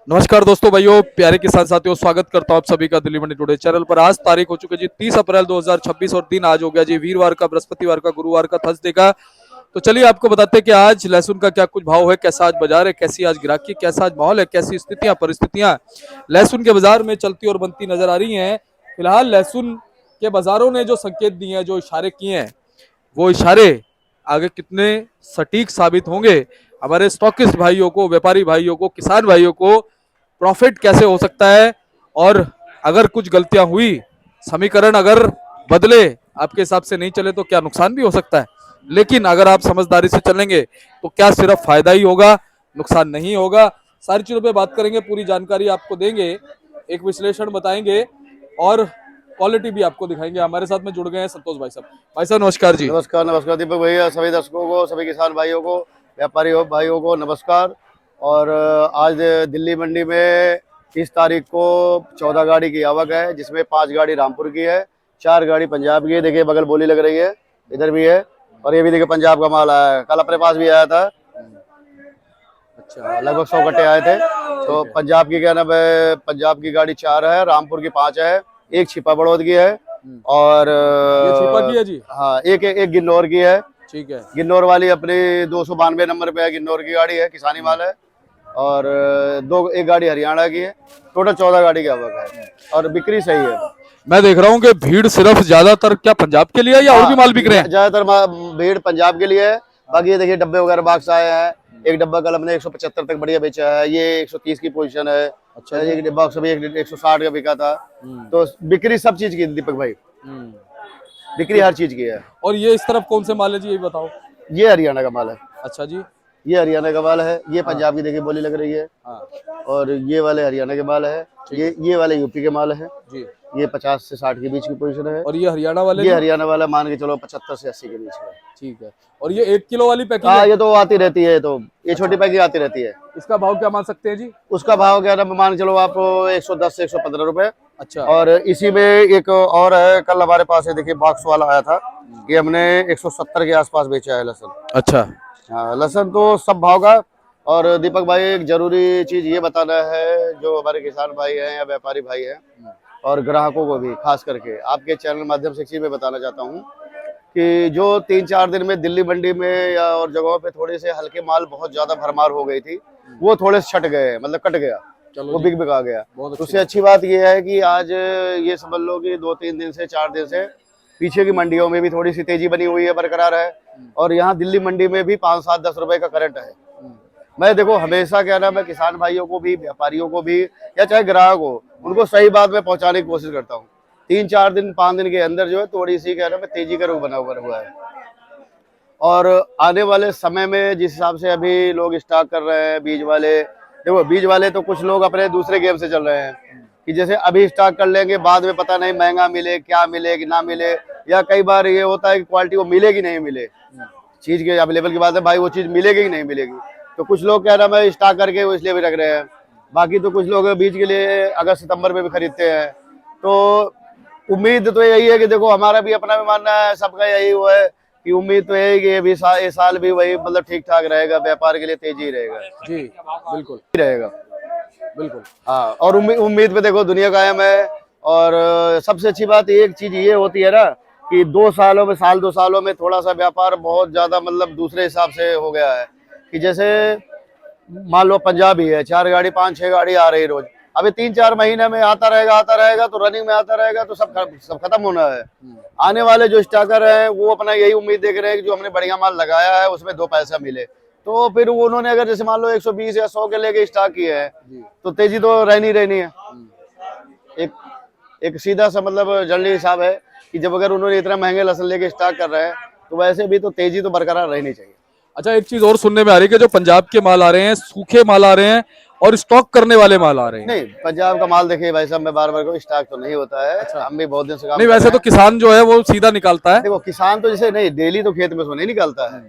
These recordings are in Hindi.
नमस्कार दोस्तों, भाइयों, प्यारे किसान साथियों, स्वागत करता हूं आप सभी का दिल्ली मंडी टुडे चैनल पर। आज तारीख हो चुकी है जी 30 अप्रैल 2026 और दिन आज हो गया जी वीरवार का, बृहस्पतिवार का, गुरुवार का, थर्सडे का। तो चलिए आपको बताते हैं कि आज लहसुन का क्या कुछ भाव है, कैसा आज बाजार है, कैसी आज ग्राहकी, कैसा आज माहौल है, कैसी स्थितियां परिस्थितियां लहसुन के बाजार में चलती और बनती नजर आ रही हैं। फिलहाल लहसुन के बाजारों ने जो संकेत दिए हैं, जो इशारे किए हैं, वो इशारे आगे कितने सटीक साबित होंगे, हमारे स्टॉकिस्ट भाइयों को, व्यापारी भाइयों को, किसान भाइयों को प्रॉफिट कैसे हो सकता है, और अगर कुछ गलतियां हुई, समीकरण अगर बदले, आपके हिसाब से नहीं चले तो क्या नुकसान भी हो सकता है। लेकिन अगर आप समझदारी से चलेंगे तो क्या सिर्फ फायदा ही होगा, नुकसान नहीं होगा। सारी चीजों पे बात करेंगे, पूरी जानकारी आपको देंगे, एक विश्लेषण बताएंगे और क्वालिटी भी आपको दिखाएंगे। हमारे साथ में जुड़ गए हैं संतोष भाई साहब। भाई साहब नमस्कार जी। नमस्कार नमस्कार दीपक भैया, सभी दर्शकों को, सभी किसान भाइयों को, व्यापारी भाइयों को नमस्कार। और आज दिल्ली मंडी में 30 तारीख को 14 गाड़ी की आवक है, जिसमें 5 गाड़ी रामपुर की है, 4 गाड़ी पंजाब की है। देखिए बगल बोली लग रही है, इधर भी है, और ये भी देखिए पंजाब का माल आया है। कल अपने पास भी आया था। अच्छा, लगभग 100 कट्टे आए थे। तो पंजाब की क्या नाम है, पंजाब की गाड़ी 4 है, रामपुर की 5 है, एक छिपा बड़ौद की है, और ये छिपा की है जी। हाँ एक गिन्नौर की है। ठीक है। गिन्नौर वाली अपनी 292 नंबर पे है, गिन्नौर की गाड़ी है, किसानी माल है। और एक गाड़ी हरियाणा की है। टोटल 14 गाड़ी की आवक है और बिक्री सही है। मैं देख रहा हूँ कि भीड़ सिर्फ ज्यादातर क्या पंजाब के लिए है या और भी माल बिक रहे हैं? ज्यादातर भीड़ पंजाब के लिए है। बाकी ये देखिए डब्बे वगैरह बाक्स आए हैं। एक डब्बा कल हमने 175 तक बढ़िया बेचा है, ये 130 की पोजीशन है। अच्छा, एक डब्बा भी 160 का बिका था। तो बिक्री सब चीज की दीपक भाई, बिक्री हर चीज की है। और ये इस तरफ कौन से माल है जी, ये बताओ। ये हरियाणा का माल है। अच्छा जी। ये हरियाणा का माल है। ये पंजाब की देखिए बोली लग रही है। हाँ और ये वाले हरियाणा के माल है। ये वाले यूपी के माल है जी। ये 50 से 60 के बीच की पोजीशन है। और ये हरियाणा वाले? ये हरियाणा वाला मान के चलो 75 से 80 के बीच में। ठीक है। और ये 1 किलो वाली पैकिंग हाँ, है? ये तो आती रहती है। तो ये छोटी पैकिंग आती रहती है। इसका भाव क्या मान सकते हैं जी? उसका भाव क्या ना मान के चलो आप 110 से 115 रुपए। अच्छा। और इसी में एक और है, कल हमारे पास है देखिए बॉक्स वाला आया था, ये हमने 170 के आसपास बेचा है लहसुन। अच्छा। हाँ, लहसुन तो सब भाव का। और दीपक भाई एक जरूरी चीज ये बताना है, जो हमारे किसान भाई हैं या व्यापारी भाई हैं और ग्राहकों को भी, खास करके आपके चैनल माध्यम से एक चीज मैं बताना चाहता हूँ कि जो 3-4 दिन में दिल्ली मंडी में या और जगहों पे थोड़े से हल्के माल बहुत ज्यादा भरमार हो गई थी, वो थोड़े से छट गए, मतलब कट गया, वो बिका गया। तो उससे अच्छी बात ये है कि आज ये समझ लो कि 2-3 दिन से 4 दिन से पीछे की मंडियों में भी थोड़ी सी तेजी बनी हुई है, बरकरार है। और यहाँ दिल्ली मंडी में भी 5-7-10 रुपए का करंट है। मैं देखो हमेशा क्या नाम है, किसान भाइयों को भी, व्यापारियों को भी, या चाहे ग्राहक हो, उनको सही बात में पहुंचाने की कोशिश करता हूँ। 3-4 दिन 5 दिन के अंदर जो है थोड़ी सी क्या नाम है तेजी का रुख बना हुआ है। और आने वाले समय में जिस हिसाब से अभी लोग स्टॉक कर रहे हैं, बीज वाले, देखो बीज वाले तो कुछ लोग अपने दूसरे गेम से चल रहे हैं कि जैसे अभी स्टॉक कर लेंगे, बाद में पता नहीं महंगा मिले, क्या मिले कि ना मिले, या कई बार ये होता है कि क्वालिटी वो मिलेगी नहीं मिले, चीज के अवेलेबल की बात है भाई, वो चीज मिलेगी कि नहीं मिलेगी। तो कुछ लोग क्या नाम है स्टॉक करके वो इसलिए भी रख रहे हैं। बाकी तो कुछ लोग बीज के लिए अगस्त सितंबर में भी खरीदते हैं। तो उम्मीद तो यही है कि देखो हमारा भी अपना भी मानना है, सबका यही वो है कि उम्मीद तो यही कि ये साल भी वही मतलब ठीक ठाक रहेगा, व्यापार के लिए तेजी रहेगा जी। बिल्कुल रहेगा। बिल्कुल। हाँ, और उम्मीद पे देखो दुनिया कायम है। और सबसे अच्छी बात एक चीज ये होती है ना कि 2 सालों में, 2 सालों में थोड़ा सा व्यापार बहुत ज्यादा मतलब दूसरे हिसाब से हो गया है। कि जैसे मान लो पंजाब ही है, 4 गाड़ी 5-6 गाड़ी आ रही रोज, अभी 3-4 महीने में आता रहेगा तो रनिंग में आता रहेगा तो सब खत्म होना है। आने वाले जो स्टॉकर हैं वो अपना यही उम्मीद देख रहे हैं कि जो हमने बढ़िया माल लगाया है उसमें 2 पैसा मिले। तो फिर वो उन्होंने अगर जैसे मान लो 120 या 100 के लेके स्टॉक किए है तो तेजी तो रहनी है। एक सीधा सा मतलब जनरली हिसाब है कि जब अगर उन्होंने इतना महंगे लहसुन लेके स्टॉक कर रहे हैं तो वैसे भी तो तेजी तो बरकरार रहनी चाहिए। अच्छा, एक चीज और सुनने में आ रही है कि जो पंजाब के माल आ रहे हैं, सूखे माल आ रहे हैं और स्टॉक करने वाले माल आ रहे हैं। नहीं, पंजाब का माल देखिए भाई साहब, मैं बार को स्टॉक तो नहीं होता है। अच्छा। हम भी बहुत दिन से काम नहीं, वैसे तो किसान जो है वो सीधा निकालता है। देखो किसान तो जैसे नहीं डेली तो खेत में से नहीं निकालता है।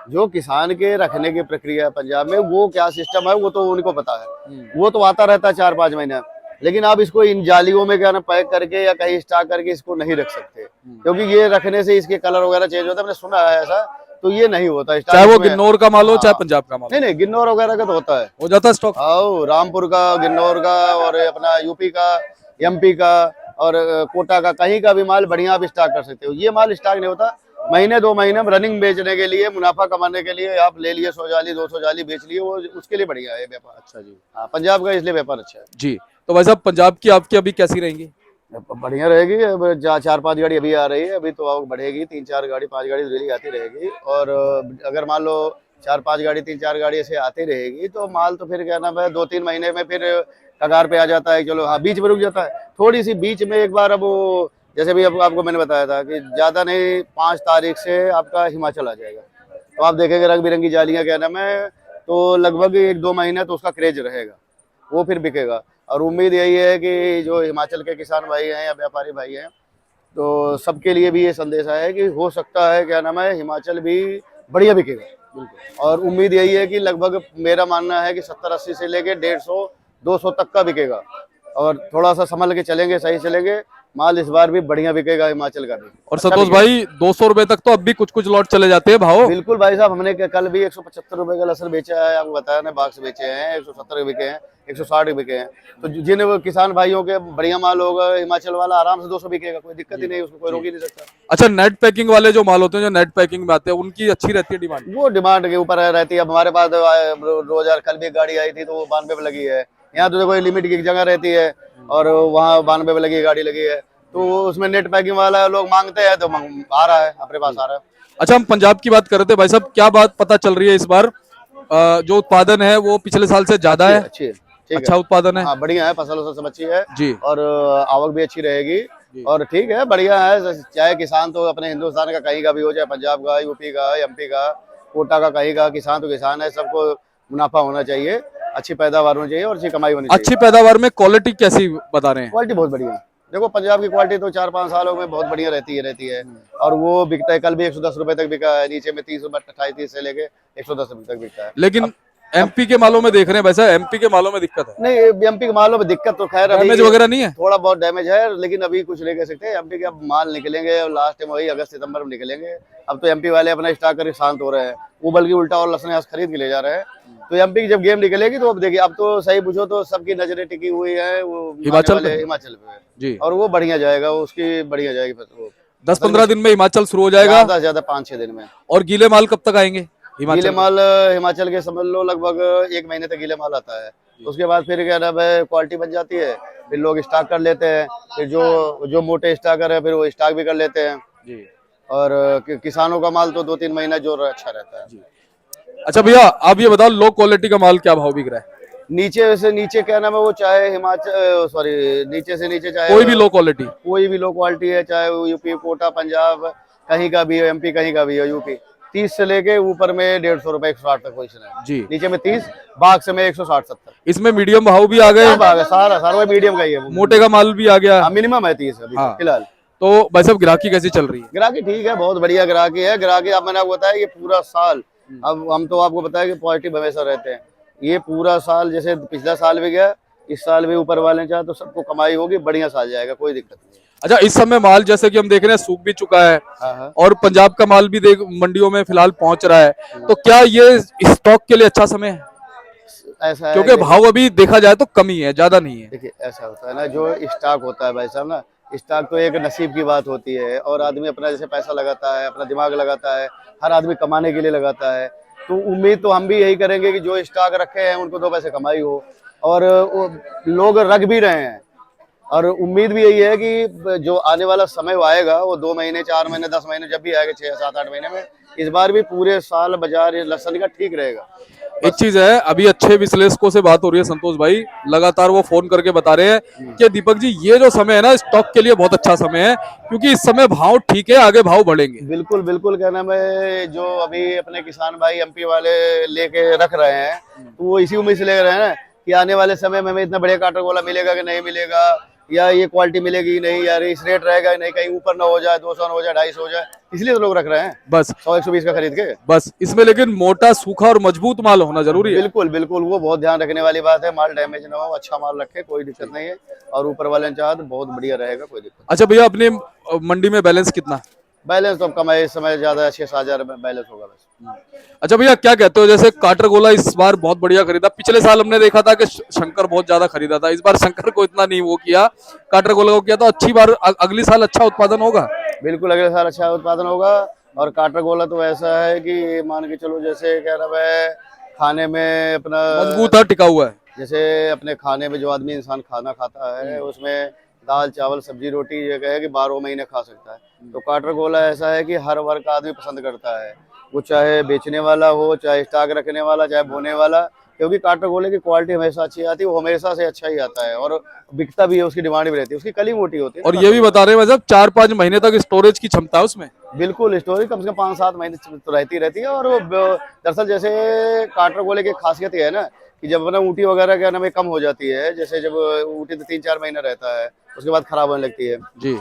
जो किसान के रखने की प्रक्रिया है पंजाब में, वो क्या सिस्टम है वो तो उनको पता है। वो तो आता रहता है 4-5 महीने। लेकिन आप इसको इन जालियों में क्या ना पैक करके या कहीं स्टॉक करके इसको नहीं रख सकते, क्योंकि ये रखने से इसके कलर वगैरह चेंज होता है। मैंने सुना है ऐसा। तो ये नहीं होता चाहे वो स्टॉक में। गिन्नौर का माल हो चाहे हाँ। पंजाब का माल नहीं नहीं, गिन्नौर वगैरह का तो होता है, हो जाता है स्टॉक। आओ रामपुर का, गिन्नौर का, और अपना यूपी का, एमपी का, और कोटा का, कहीं का भी माल बढ़िया आप स्टॉक कर सकते हो। ये माल स्टॉक नहीं होता, महीने 2 महीने में रनिंग बेचने के लिए, मुनाफा कमाने के लिए आप ले लिए 100 जाली 200 जाली बेच लिए, वो उसके लिए बढ़िया है व्यापार। अच्छा जी। हाँ, पंजाब का इसलिए व्यापार अच्छा है। जी, तो भाई साहब पंजाब की आपकी अभी कैसी रहेंगी? बढ़िया रहेगी। अब 4-5 गाड़ी अभी आ रही है, अभी तो आवक बढ़ेगी, 3-4 गाड़ी 5 गाड़ी डेली आती रहेगी। और अगर मान लो 4-5 गाड़ी 3-4 गाड़ी ऐसे आती रहेगी तो माल तो फिर क्या नाम है 2-3 महीने में फिर कगार पे आ जाता है। चलो हाँ, बीच में रुक जाता है थोड़ी सी, बीच में एक बार। अब वो जैसे भी अब आपको मैंने बताया था कि ज्यादा नहीं 5 तारीख से आपका हिमाचल आ जाएगा, तो आप देखेंगे रंग बिरंगी जालियां क्या नाम है, तो लगभग 1-2 महीने तो उसका क्रेज रहेगा, वो फिर बिकेगा। और उम्मीद यही है कि जो हिमाचल के किसान भाई हैं या व्यापारी भाई हैं, तो सबके लिए भी ये संदेश है कि हो सकता है क्या नाम है हिमाचल भी बढ़िया बिकेगा। बिल्कुल। और उम्मीद यही है कि लगभग मेरा मानना है कि 70-80 से लेके 150-200 तक का बिकेगा। और थोड़ा सा संभल के चलेंगे, सही चलेंगे, माल इस बार भी बढ़िया बिकेगा हिमाचल का भी। और अच्छा संतोष बिकेगा। भाई 200 रुपए तक तो अब भी कुछ कुछ लॉट चले जाते हैं भाव। बिल्कुल भाई साहब, हमने कल भी 175 रुपए का लहसुन बेचा है, आपको बताया ना, बाग से बेचे हैं, 170 के बिके हैं, 160 के बिके हैं। तो जिन वो किसान भाइयों के बढ़िया माल होगा हिमाचल वाला, आराम से 200 बिकेगा, कोई दिक्कत ही नहीं, उसको कोई रोक ही नहीं सकता। अच्छा, नेट पैकिंग वाले जो माल होते हैं, जो नेट पैकिंग में आते हैं, उनकी अच्छी रहती है डिमांड? वो डिमांड के ऊपर रहती है। अब हमारे पास रोजार कल भी एक गाड़ी आई थी तो वो 92 पे लगी है। यहाँ तो देखो लिमिट की जगह रहती है और वहाँ 92 पे लगी गाड़ी लगी है, तो उसमें नेट पैकिंग वाला लोग मांगते हैं तो आ रहा है, अपने पास आ रहा है। अच्छा, हम पंजाब की बात कर रहे थे भाई साहब, क्या बात पता चल रही है इस बार? जो उत्पादन है वो पिछले साल से ज्यादा है? अच्छी है, ठीक अच्छा है। उत्पादन है हाँ बढ़िया है, फसल सब अच्छी है जी। और आवक भी अच्छी रहेगी। और ठीक है, बढ़िया है। चाहे किसान तो अपने हिंदुस्तान का कहीं का भी हो, चाहे पंजाब का, यूपी का, एमपी का, कोटा का, कहीं का, किसान तो किसान है। सबको मुनाफा होना चाहिए, अच्छी पैदावार होनी चाहिए और अच्छी कमाई होनी चाहिए। अच्छी पैदावार में क्वालिटी कैसी बता रहे हैं? क्वालिटी बहुत बढ़िया है। देखो पंजाब की क्वालिटी तो 4-5 सालों में बहुत बढ़िया रहती है और वो बिकता है। कल भी 110 रुपए तक बिका है, नीचे में 30 रुपए 28 से लेके 110 रुपए तक बिकता है। लेकिन एमपी के मालों में देख रहे हैं वैसा, एमपी के मालों में दिक्कत है? नहीं, एमपी के मालों में दिक्कत तो खैर डैमेज अभी वगैरह नहीं है? थोड़ा बहुत डैमेज है, लेकिन अभी कुछ नहीं कह सकते। एमपी के अब माल निकलेंगे और लास्ट में वही अगस्त सितंबर में निकलेंगे। अब तो एमपी वाले अपना स्टॉक करके शांत हो रहे हैं, वो बल्कि उल्टा और लहसुन खरीद के ले जा रहे हैं। तो एमपी की जब गेम निकलेगी तो अब देखिए, अब तो सही पूछो तो सबकी नजरें टिकी हुई है वो हिमाचल वाले पे? हिमाचल पे जी। और वो बढ़िया जाएगा, उसकी बढ़िया जाएगी फसल। 10-15 दिन में हिमाचल शुरू हो जाएगा? ज्यादा से ज्यादा 5-6 दिन में। और गीले माल कब तक आएंगे हिमाचल गीले में? माल हिमाचल के समझ लो लगभग 1 महीने तक गीले माल आता है। उसके बाद फिर क्या नाम है क्वालिटी बन जाती है, फिर लोग स्टॉक कर लेते हैं। फिर जो मोटे स्टॉकर है फिर वो स्टॉक भी कर लेते हैं। जी। और किसानों का माल तो 2-3 महीना जो अच्छा रहता है। अच्छा भैया, आप ये बताओ लो क्वालिटी का माल क्या भाव बिक रहा है? नीचे से नीचे क्या नाम है वो, चाहे हिमाचल सॉरी नीचे से नीचे, चाहे कोई भी लो क्वालिटी? कोई भी लो क्वालिटी है, चाहे वो यूपी, कोटा, पंजाब, कहीं का भी हो, एमपी कहीं का भी हो, यूपी 30 से लेके ऊपर में 150 रुपए 160 तक पोजीशन है जी। नीचे में 30, बाग से में 160-70। इसमें मीडियम भाव भी आ गए? सारा सारा मीडियम का ही है। मोटे का माल भी आ गया? मिनिमम है 30 अभी हाँ। फिलहाल। तो भाई साहब ग्राहकी कैसी चल रही है? ग्राहकी ठीक है, बहुत बढ़िया ग्राहकी है। ग्राहकी अब मैंने आपको बताया ये पूरा साल, अब हम तो आपको बताया कि पॉजिटिव हमेशा रहते हैं। ये पूरा साल जैसे पिछला साल भी गया, इस साल भी ऊपर वाले चाहे तो सबको कमाई होगी, बढ़िया साल जाएगा, कोई दिक्कत नहीं। अच्छा, इस समय माल जैसे कि हम देख रहे हैं सूख भी चुका है हाँ। और पंजाब का माल भी देख मंडियों में फिलहाल पहुंच रहा है, तो क्या ये स्टॉक के लिए अच्छा समय है? ऐसा है क्योंकि भाव अभी देखा जाए तो कम ही है, ज्यादा नहीं है। देखिए ऐसा होता है ना, जो स्टॉक होता है भाई साहब ना, स्टॉक तो एक नसीब की बात होती है। और आदमी अपना जैसे पैसा लगाता है, अपना दिमाग लगाता है, हर आदमी कमाने के लिए लगाता है। तो उम्मीद तो हम भी यही करेंगे कि जो स्टॉक रखे हैं उनको 2 पैसे कमाई हो, और वो लोग रख भी रहे हैं। और उम्मीद भी यही है कि जो आने वाला समय वो आएगा, वो 2 महीने 4 महीने 10 महीने जब भी आएगा, 6 7 8 महीने में, इस बार भी पूरे साल बाजार लहसुन का ठीक रहेगा। एक चीज है, अभी अच्छे विश्लेषकों से बात हो रही है संतोष भाई, लगातार वो फोन करके बता रहे हैं कि दीपक जी ये जो समय है ना स्टॉक के लिए बहुत अच्छा समय है, क्योंकि इस समय भाव ठीक है, आगे भाव बढ़ेंगे। बिल्कुल बिल्कुल, क्या नाम है, जो अभी अपने किसान भाई एमपी वाले लेके रख रहे हैं, तो वो इसी उम्मीद से ले रहे हैं ना कि आने वाले समय में हमें इतना बढ़िया काटर गोला मिलेगा कि नहीं मिलेगा, या ये क्वालिटी मिलेगी नहीं, यार इस रेट रहेगा नहीं, कहीं ऊपर ना हो जाए, 200 ना हो जाए, 250 हो जाए, इसलिए तो लोग रख रहे हैं बस 100-120 का खरीद के। बस इसमें लेकिन मोटा सूखा और मजबूत माल होना जरूरी है। बिल्कुल बिल्कुल, वो बहुत ध्यान रखने वाली बात है। माल डैमेज ना हो, अच्छा माल रखे, कोई दिक्कत नहीं है। और ऊपर वाले ने चाहा तो बहुत बढ़िया रहेगा, कोई दिक्कत अच्छा भैया, अपनी मंडी में बैलेंस कितना? बैलेंस तो कम है इस समय, ज्यादा 6-7 हजार बैलेंस होगा बस। अच्छा भैया, क्या कहते हो, जैसे काटरगोला इस बार बहुत बढ़िया खरीदा, पिछले साल हमने देखा था कि शंकर बहुत ज्यादा खरीदा था, इस बार शंकर को इतना नहीं वो किया, काटरगोला को किया, तो अच्छी बार अगली साल अच्छा उत्पादन होगा। बिल्कुल अगले साल अच्छा उत्पादन होगा। और काटरगोला तो ऐसा है कि मान के चलो, जैसे क्या नाम है, खाने में अपना मजबूत है, टिका हुआ है। जैसे अपने खाने में जो आदमी इंसान खाना खाता है उसमें दाल चावल सब्जी रोटी ये कहे कि 12 महीने खा सकता है। तो काटरगोला ऐसा है कि हर वर्ग का आदमी पसंद करता है, वो चाहे बेचने वाला हो, चाहे स्टॉक रखने वाला, चाहे बोने वाला, क्योंकि काटरगोले की क्वालिटी हमेशा अच्छी आती है, वो हमेशा से अच्छा ही आता है और बिकता भी है, उसकी डिमांड भी रहती है, उसकी कली मोटी होती है और ना ये भी काटरगोला। बता रहे हैं मतलब 4-5 महीने तक स्टोरेज की क्षमता है उसमें। बिल्कुल स्टोरेज कम से कम 5-7 महीने तो रहती है। और वो दरअसल जैसे काटरगोले की खासियत ये है ना कि जब अपना ऊँटी वगैरह क्या नाम है कम हो जाती है, जैसे जब ऊँटी तो 3-4 महीना रहता है, उसके बाद खराब होने लगती है, जी।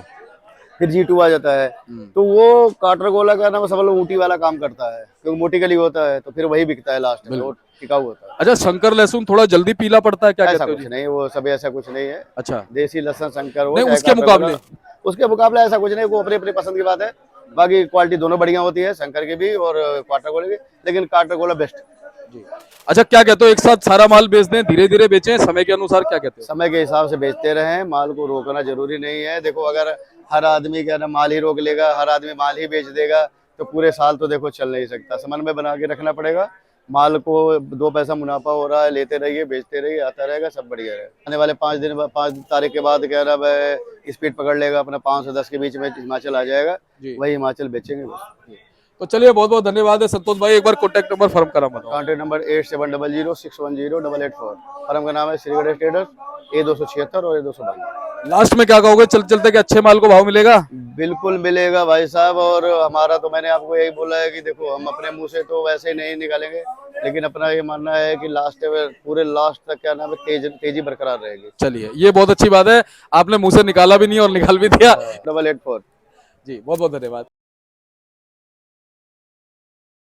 फिर G2 आ जाता है, तो वो काटरगोला का नाम सब लोग ऊँटी वाला काम करता है, क्योंकि मोटी कली होता है, तो फिर वही बिकता है लास्ट में, वो टिकाऊ होता है। अच्छा, शंकर लहसुन थोड़ा जल्दी पीला पड़ता है, क्या ऐसा कहते हो कुछ जी? नहीं, वो सब ऐसा कुछ नहीं है। अच्छा, देसी लहसुन शंकर हो नहीं चाहे उसके काटरगोला, मुकाबले। उसके मुकाबले ऐसा कुछ नहीं, वो अपनी अपनी पसंद की बात है। बाकी क्वालिटी दोनों बढ़िया होती है, शंकर की भी और काटरगोले की, लेकिन काटरगोला बेस्ट। जी। अच्छा, क्या कहते हो, एक साथ सारा माल बेच दें, धीरे धीरे बेचें समय के अनुसार, क्या कहते हो? समय के हिसाब से बेचते रहें, माल को रोकना जरूरी नहीं है। देखो अगर हर आदमी क्या ना माल ही रोक लेगा, हर आदमी माल ही बेच देगा, तो पूरे साल तो देखो चल नहीं सकता। समन्वय बना के रखना पड़ेगा, माल को 2 पैसा मुनाफा हो रहा है, लेते रहिए, बेचते रहिए, आता रहेगा, सब बढ़िया रहेगा। आने वाले 5 तारीख के बाद क्या ना स्पीड पकड़ लेगा अपना, 5 से 10 के बीच में हिमाचल आ जाएगा, जी। वही हिमाचल बेचेंगे बस। तो चलिए, बहुत बहुत धन्यवाद है संतोष भाई, एक बार कॉन्टैक्ट नंबर फर्म करा बताओ। Contact number 8700610884। फर्म का नाम है श्री गणेश ट्रेडर्स, A276 और A252। लास्ट में क्या कहोगे चलते चलते, कि अच्छे माल को भाव मिलेगा? बिल्कुल मिलेगा भाई साहब। और हमारा तो मैंने आपको यही बोला है कि देखो हम अपने मुंह से तो वैसे ही नहीं निकालेंगे, लेकिन अपना ये मानना है कि लास्ट पूरे लास्ट तक क्या नाम है तेजी बरकरार रहेगी। चलिए, ये बहुत अच्छी बात है, आपने मुंह से निकाला भी नहीं और निकाल भी दिया। 884। जी, बहुत बहुत धन्यवाद।